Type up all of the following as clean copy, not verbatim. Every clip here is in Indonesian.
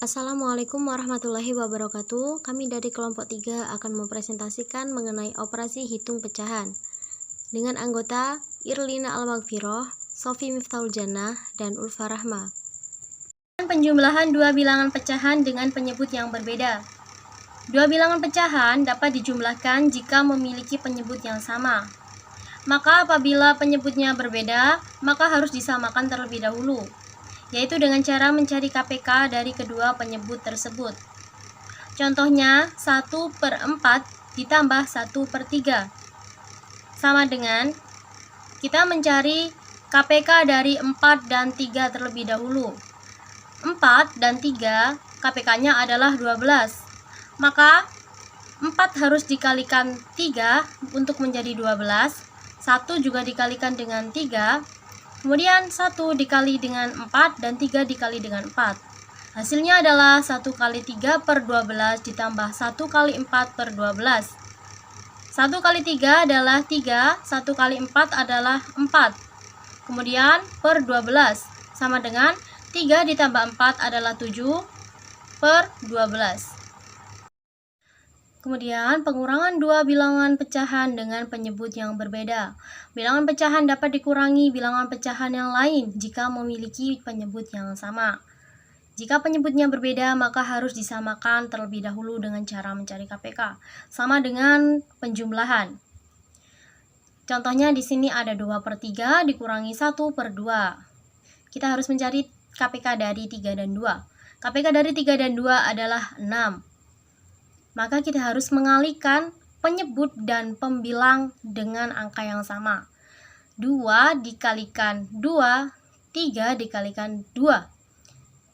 Assalamualaikum warahmatullahi wabarakatuh. Kami dari kelompok 3 akan mempresentasikan mengenai operasi hitung pecahan dengan anggota Irlina Al-Maghfirah, Sofi Miftahul Jannah, dan Ulfa Rahma. Penjumlahan dua bilangan pecahan dengan penyebut yang berbeda. Dua bilangan pecahan dapat dijumlahkan jika memiliki penyebut yang sama. Maka apabila penyebutnya berbeda, maka harus disamakan terlebih dahulu, yaitu dengan cara mencari KPK dari kedua penyebut tersebut. Contohnya 1/4 ditambah 1/3 sama dengan kita mencari KPK dari 4 dan 3 terlebih dahulu. 4 dan 3 KPK-nya adalah 12. Maka 4 harus dikalikan 3 untuk menjadi 12. 1 juga dikalikan dengan 3. Kemudian 1 dikali dengan 4 dan 3 dikali dengan 4. Hasilnya adalah 1 kali 3/12 ditambah 1 kali 4/12. 1 kali 3 adalah 3, 1 kali 4 adalah 4. Kemudian per 12 sama dengan 3 ditambah 4 adalah 7/12. Kemudian pengurangan dua bilangan pecahan dengan penyebut yang berbeda. Bilangan pecahan dapat dikurangi bilangan pecahan yang lain jika memiliki penyebut yang sama. Jika penyebutnya berbeda, maka harus disamakan terlebih dahulu dengan cara mencari KPK, sama dengan penjumlahan. Contohnya di sini ada 2/3 dikurangi 1/2. Kita harus mencari KPK dari 3 dan 2. KPK dari 3 dan 2 adalah 6. Maka kita harus mengalihkan penyebut dan pembilang dengan angka yang sama. 2 dikalikan 2, 3 dikalikan 2.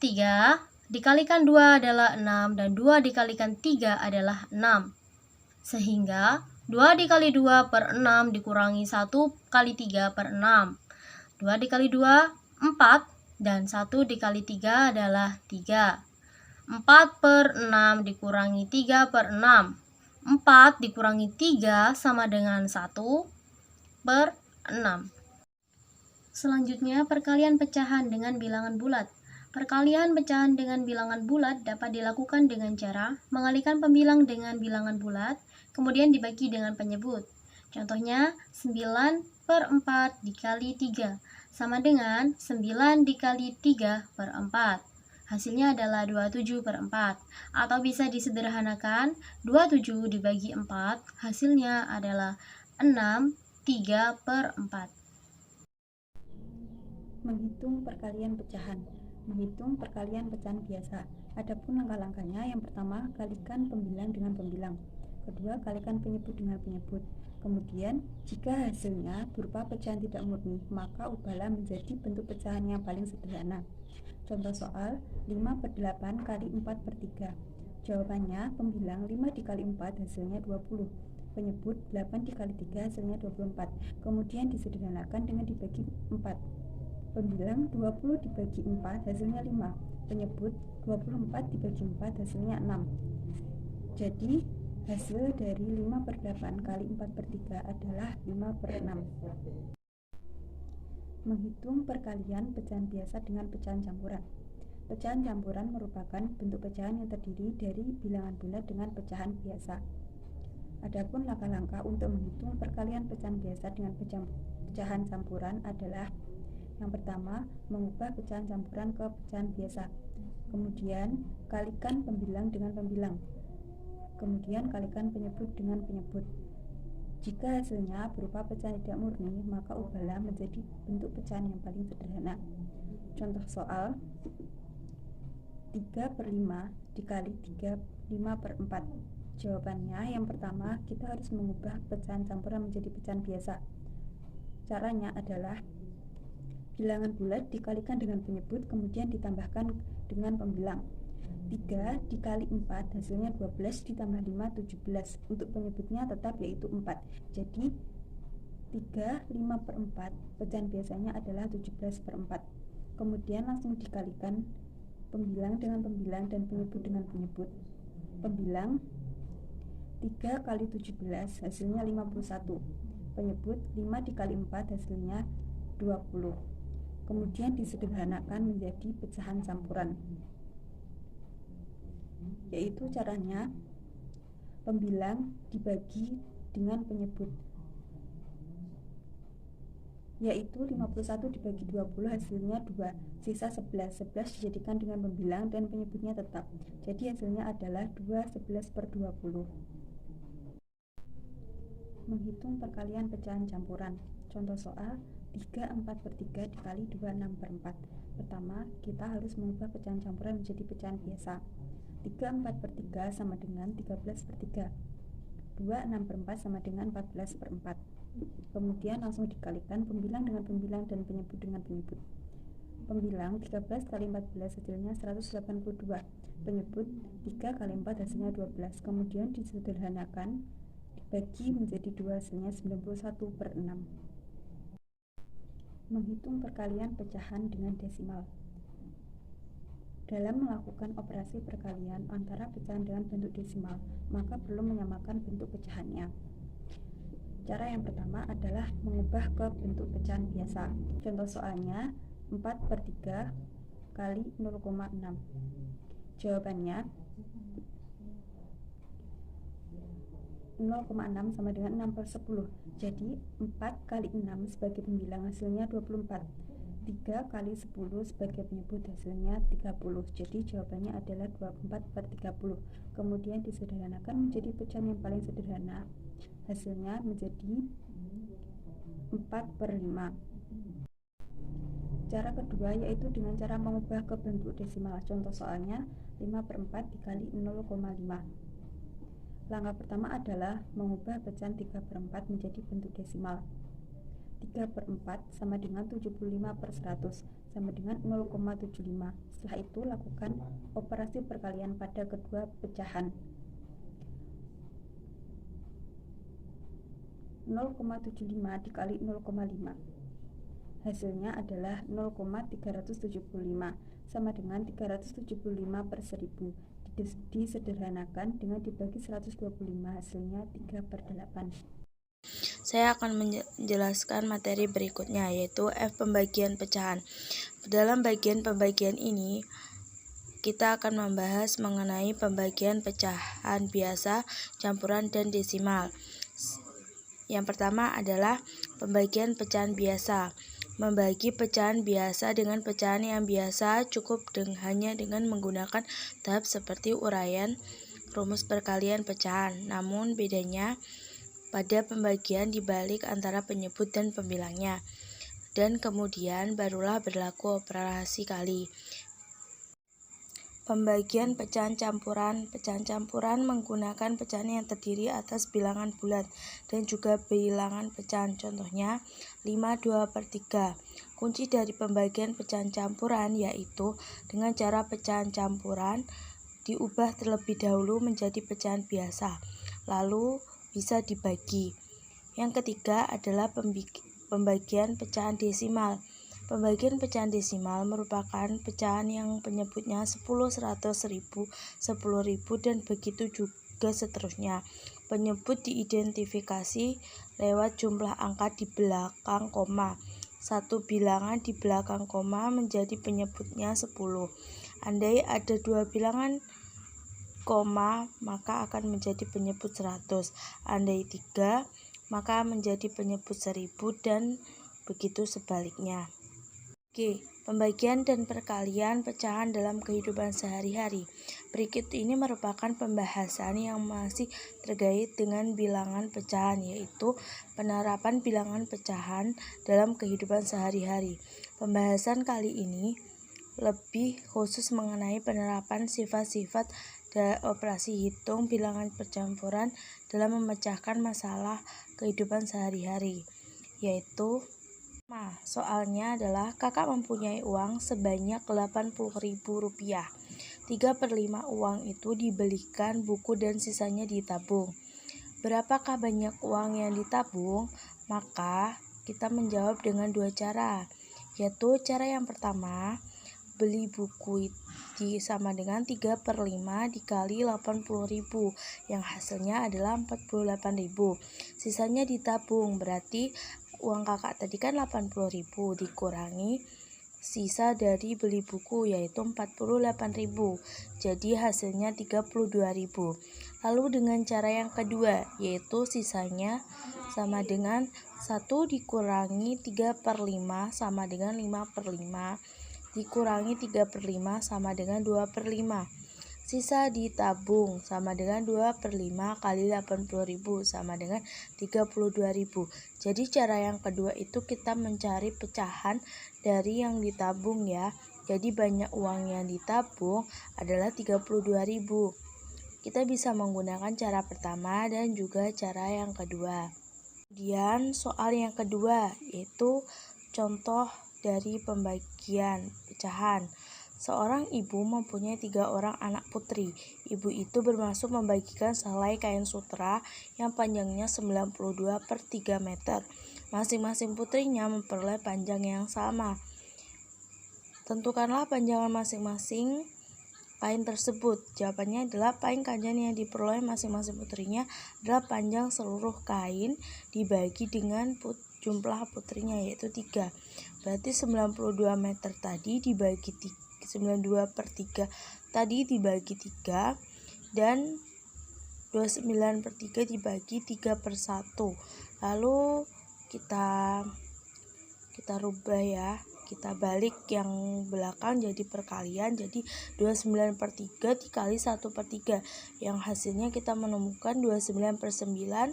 3 dikalikan 2 adalah 6 dan 2 dikalikan 3 adalah 6. Sehingga 2 dikali 2/6 dikurangi 1 kali 3/6. 2 dikali 2, 4 dan 1 dikali 3 adalah 3. 4/6 dikurangi 3/6. 4 dikurangi 3 sama dengan 1/6. Selanjutnya, perkalian pecahan dengan bilangan bulat. Perkalian pecahan dengan bilangan bulat dapat dilakukan dengan cara mengalihkan pembilang dengan bilangan bulat, kemudian dibagi dengan penyebut. Contohnya, 9/4 dikali 3 sama dengan 9 dikali 3/4. Hasilnya adalah 27/4, atau bisa disederhanakan 27 dibagi 4, hasilnya adalah 6/3/4. Menghitung perkalian pecahan. Menghitung perkalian pecahan biasa. Adapun langkah-langkahnya, yang pertama, kalikan pembilang dengan pembilang. Kedua, kalikan penyebut dengan penyebut. Kemudian, jika hasilnya berupa pecahan tidak murni, maka ubahlah menjadi bentuk pecahan yang paling sederhana. Contoh soal 5/8 kali 4/3. Jawabannya, pembilang 5 dikali 4 hasilnya 20. Penyebut 8 dikali 3 hasilnya 24. Kemudian disederhanakan dengan dibagi 4. Pembilang 20 dibagi 4 hasilnya 5. Penyebut 24 dibagi 4 hasilnya 6. Jadi hasil dari 5/8 kali 4/3 adalah 5/6. Menghitung perkalian pecahan biasa dengan pecahan campuran. Pecahan campuran merupakan bentuk pecahan yang terdiri dari bilangan bulat dengan pecahan biasa. Adapun langkah-langkah untuk menghitung perkalian pecahan biasa dengan pecahan campuran adalah: yang pertama, mengubah pecahan campuran ke pecahan biasa. Kemudian, kalikan pembilang dengan pembilang. Kemudian, kalikan penyebut dengan penyebut. Jika hasilnya berupa pecahan tidak murni, maka ubahlah menjadi bentuk pecahan yang paling sederhana. Contoh soal 3/5 dikali 5/4. Jawabannya, yang pertama, kita harus mengubah pecahan campuran menjadi pecahan biasa. Caranya adalah bilangan bulat dikalikan dengan penyebut, kemudian ditambahkan dengan pembilang. 3 dikali 4 hasilnya 12 ditambah 5, 17. Untuk penyebutnya tetap yaitu 4. Jadi 3/5/4 pecahan biasanya adalah 17/4. Kemudian langsung dikalikan pembilang dengan pembilang dan penyebut dengan penyebut. Pembilang 3 kali 17 hasilnya 51. Penyebut 5 dikali 4 hasilnya 20. Kemudian disederhanakan menjadi pecahan campuran. yaitu caranya pembilang dibagi dengan penyebut, yaitu 51 dibagi 20 hasilnya 2, sisa 11 dijadikan dengan pembilang dan penyebutnya tetap, jadi hasilnya adalah 2/11/20. Menghitung perkalian pecahan campuran. Contoh soal 3/4/3 dikali 2/6/4. Pertama, kita harus mengubah pecahan campuran menjadi pecahan biasa. 3/4/3 sama dengan 13/3. 2/6/4 sama dengan 14/4. Kemudian langsung dikalikan pembilang dengan pembilang dan penyebut dengan penyebut. Pembilang 13 kali 14 hasilnya 182. Penyebut 3 kali 4 hasilnya 12. Kemudian disederhanakan, dibagi menjadi 2 hasilnya 91/6. Menghitung perkalian pecahan dengan desimal. Dalam melakukan operasi perkalian antara pecahan dengan bentuk desimal, maka perlu menyamakan bentuk pecahannya. Cara yang pertama adalah mengubah ke bentuk pecahan biasa. Contoh soalnya 4/3 kali 0,6. Jawabannya 0,6 sama dengan 6/10. Jadi 4 kali 6 sebagai pembilang hasilnya 24. 3 kali 10 sebagai penyebut hasilnya 30. Jadi jawabannya adalah 24/30. Kemudian disederhanakan menjadi pecahan yang paling sederhana. Hasilnya menjadi 4/5. Cara kedua yaitu dengan cara mengubah ke bentuk desimal. Contoh soalnya 5/4 dikali 0,5. Langkah pertama adalah mengubah pecahan 3/4 menjadi bentuk desimal. 3/4 sama dengan 75/100 sama dengan 0,75. Setelah itu lakukan operasi perkalian pada kedua pecahan. 0,75 dikali 0,5. Hasilnya adalah 0,375 sama dengan 375/1000. Disederhanakan dengan dibagi 125 hasilnya 3/8. Saya akan menjelaskan materi berikutnya, yaitu F pembagian pecahan. Dalam bagian pembagian ini kita akan membahas mengenai pembagian pecahan biasa, campuran, dan desimal. Yang pertama adalah pembagian pecahan biasa. Membagi pecahan biasa dengan pecahan yang biasa cukup hanya dengan menggunakan tahap seperti uraian rumus perkalian pecahan. Namun bedanya pada pembagian dibalik antara penyebut dan pembilangnya. Dan kemudian barulah berlaku operasi kali. Pembagian pecahan campuran. Pecahan campuran menggunakan pecahan yang terdiri atas bilangan bulat dan juga bilangan pecahan. Contohnya 5/2/3. Kunci dari pembagian pecahan campuran yaitu dengan cara pecahan campuran diubah terlebih dahulu menjadi pecahan biasa, lalu bisa dibagi. Yang ketiga adalah pembagian pecahan desimal. Pembagian pecahan desimal merupakan pecahan yang penyebutnya 10, 100, 1000, 10.000, dan begitu juga seterusnya. Penyebut diidentifikasi lewat jumlah angka di belakang koma. Satu bilangan di belakang koma menjadi penyebutnya 10. Andai ada 2 bilangan koma, maka akan menjadi penyebut 100. Andai 3, maka menjadi penyebut 1000, dan begitu sebaliknya. Oke, pembagian dan perkalian pecahan dalam kehidupan sehari-hari. Berikut ini merupakan pembahasan yang masih terkait dengan bilangan pecahan, yaitu penerapan bilangan pecahan dalam kehidupan sehari-hari. Pembahasan kali ini lebih khusus mengenai penerapan sifat-sifat operasi hitung bilangan percampuran dalam memecahkan masalah kehidupan sehari-hari, yaitu soalnya adalah kakak mempunyai uang sebanyak Rp80.000. 3/5 uang itu dibelikan buku dan sisanya ditabung. Berapakah banyak uang yang ditabung? Maka kita menjawab dengan dua cara, yaitu cara yang pertama, beli buku sama dengan 3/5 dikali 80.000, yang hasilnya adalah 48.000. Sisanya ditabung, berarti uang kakak tadi kan 80.000 dikurangi sisa dari beli buku yaitu 48.000. Jadi hasilnya 32.000. Lalu dengan cara yang kedua yaitu sisanya sama dengan 1 dikurangi 3/5 sama dengan 5/5 dikurangi 3/5 sama dengan 2/5. Sisa ditabung sama dengan 2/5 kali 80.000 sama dengan 32.000. Jadi cara yang kedua itu kita mencari pecahan dari yang ditabung ya. Jadi banyak uang yang ditabung adalah 32.000. Kita bisa menggunakan cara pertama dan juga cara yang kedua. Kemudian soal yang kedua yaitu contoh dari pembagian pecahan. Seorang ibu mempunyai 3 orang anak putri. Ibu itu bermaksud membagikan selai kain sutra yang panjangnya 92/3 meter. Masing-masing putrinya memperoleh panjang yang sama. Tentukanlah panjang masing-masing kain tersebut. Jawabannya adalah panjang yang diperoleh masing-masing putrinya adalah panjang seluruh kain dibagi dengan jumlah putrinya yaitu 3. Berarti 92 meter tadi dibagi 92/3 tadi dibagi 3 dan 29/3 dibagi 3/1. Lalu kita rubah ya. Kita balik yang belakang jadi perkalian, jadi 29/3 dikali 1/3 yang hasilnya kita menemukan 29/9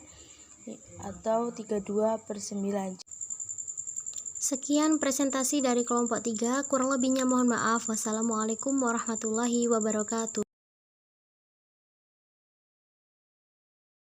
atau 32/9. Sekian presentasi dari kelompok 3, kurang lebihnya mohon maaf. Wassalamualaikum warahmatullahi wabarakatuh.